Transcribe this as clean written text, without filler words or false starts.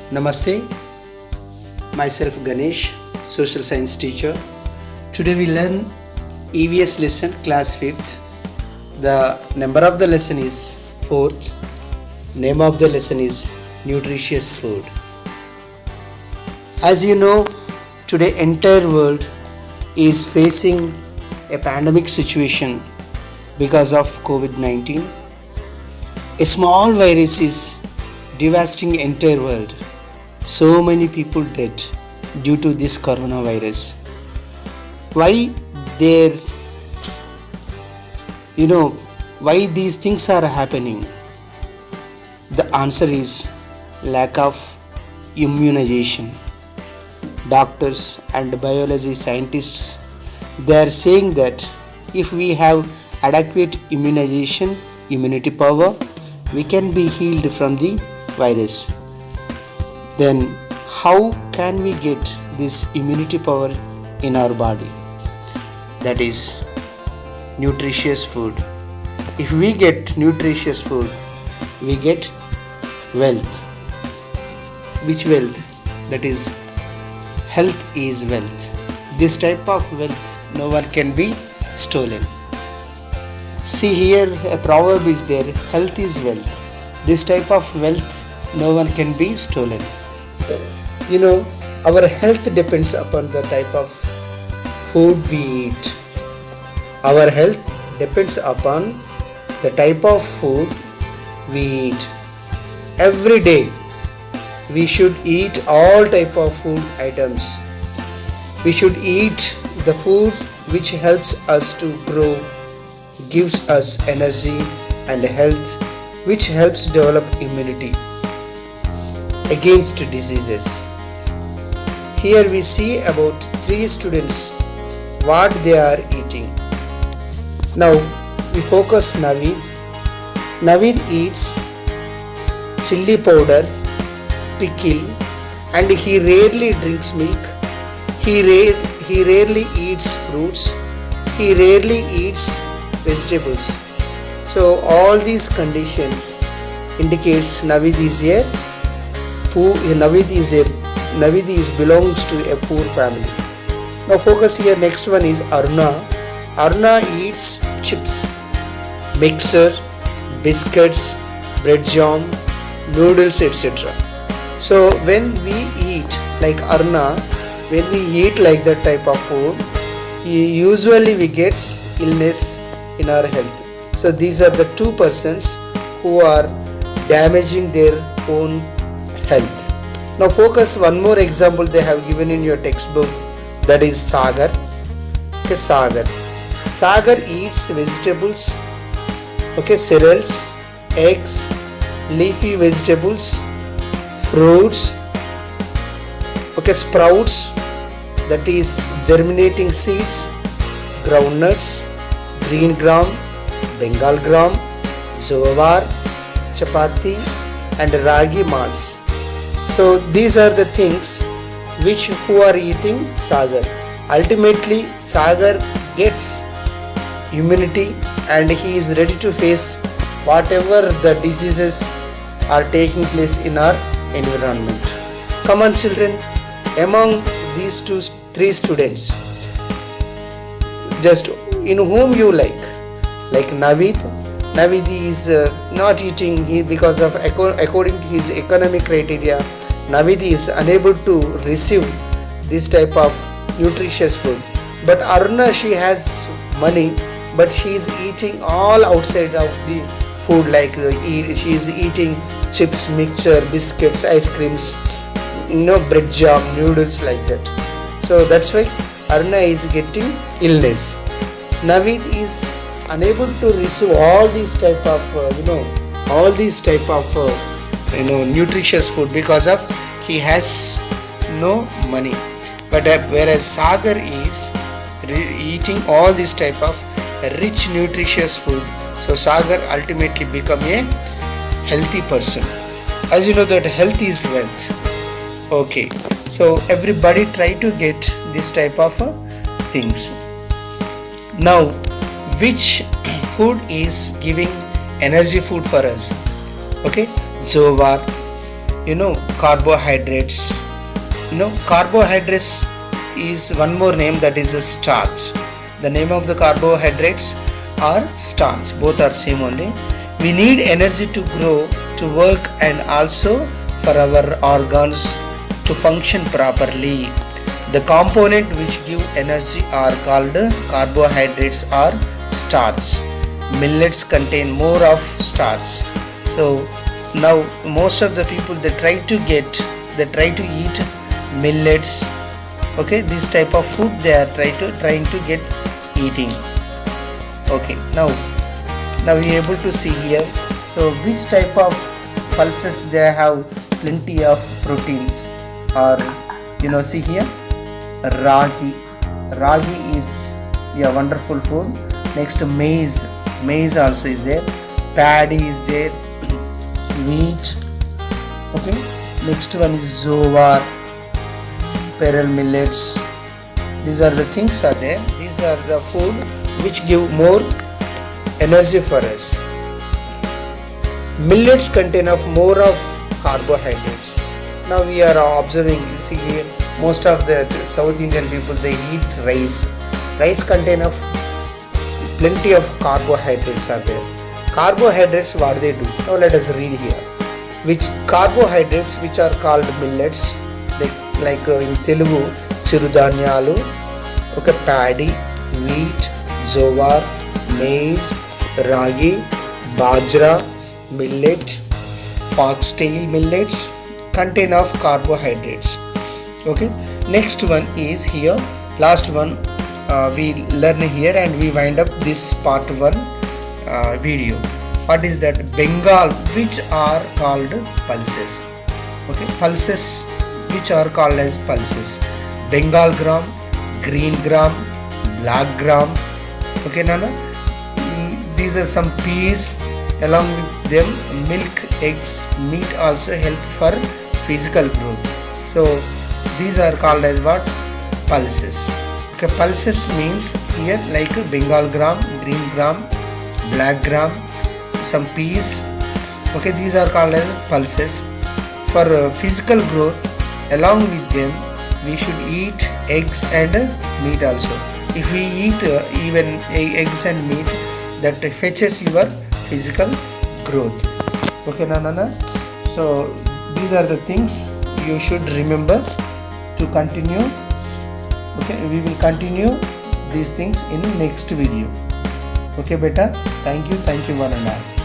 Namaste, myself Ganesh, social science teacher. Today we learn EVS lesson class 5th. The number of the lesson is 4th. Name of the lesson is nutritious food. As you know, today entire world is facing a pandemic situation because of COVID-19. A small virus is devastating entire world. So many people dead due to this coronavirus. Why why these things are happening? The answer is lack of immunization. Doctors and biology scientists, they are saying that if we have adequate immunity power, we can be healed from the virus. Then how can we get this immunity power in our body? That is nutritious food. If we get nutritious food, we get wealth. Which wealth? That is health is wealth. This type of wealth no one can be stolen. See here, a proverb is there, health is wealth. This type of wealth no one can be stolen. Our health depends upon the type of food we eat. Our health depends upon the type of food we eat. Every day we should eat all type of food items. We should eat the food which helps us to grow, gives us energy and health, which helps develop immunity against diseases. Here we see about 3 students what they are eating. Now we focus Naveed. Naveed eats chili powder, pickle, and he rarely drinks milk. He rarely eats fruits. He rarely eats vegetables. So all these conditions indicates Naveed belongs to a poor family. Now focus here. Next one is Aruna. Aruna eats chips, mixer, biscuits, bread jam, noodles, etc. So when we eat like Aruna, when we eat like that type of food, usually we get illness in our health. So these are the 2 persons who are damaging their own health. Now focus one more example they have given in your textbook, that is Sagar. Okay, Sagar eats vegetables, cereals, eggs, leafy vegetables, fruits, sprouts, that is germinating seeds, groundnuts, green gram, Bengal gram, jowar, chapati and ragi malts. So these are the things who are eating Sagar. Ultimately Sagar gets immunity and he is ready to face whatever the diseases are taking place in our environment. Come on children, among these 3 students, just in whom you like Naveed is not eating because of according to his economic criteria. Naveed is unable to receive this type of nutritious food. But Aruna, she has money, but she is eating all outside of the food, like she is eating chips, mixture, biscuits, ice creams, bread jam, noodles, like that. So that's why Aruna is getting illness. Naveed is unable to receive all these type of nutritious food because of he has no money. But whereas Sagar is eating all this type of rich nutritious food, so Sagar ultimately become a healthy person. As you know that health is wealth. Okay, so everybody try to get this type of things. Now which food is giving energy food for us? Okay, jowar, carbohydrates. Carbohydrates is one more name, that is a starch. The name of the carbohydrates are starch, both are same only. We need energy to grow, to work, and also for our organs to function properly. The component which give energy are called carbohydrates or starch. Millets contain more of starch. So now most of the people they try to eat millets. Okay, this type of food they are trying to get eating. Okay, now we are able to see here. So which type of pulses they have plenty of proteins, or see here, ragi is a wonderful food. Next, maize also is there, paddy is there, wheat. Okay, next one is jowar, pearl millets. These are the things are there. These are the food which give more energy for us. Millets contain of more of carbohydrates. Now we are observing, see here, most of the South Indian people they eat rice. Rice contain of plenty of carbohydrates are there. Carbohydrates, what they do? Now let us read here. Which carbohydrates which are called millets, like in Telugu, chirudhanyalu, okay, paddy, wheat, jowar, maize, ragi, bajra, millet, foxtail millets contain of carbohydrates. Okay, next one is here, last one we learn here and we wind up this part 1 video. What is that? Bengal, which are called pulses. Okay, pulses which are called as pulses: Bengal gram, green gram, black gram. Okay, Nana, these are some peas. Along with them, milk, eggs, meat also help for physical growth. So these are called as what? Pulses. Okay, pulses means here like Bengal gram, green gram, black gram, some peas. Okay, these are called as pulses. For physical growth, along with them we should eat eggs and meat also. If we eat even eggs and meat, that fetches your physical growth. Okay, Nana. So these are the things you should remember to continue. Okay, we will continue these things in next video. Okay, beta. Thank you one and all.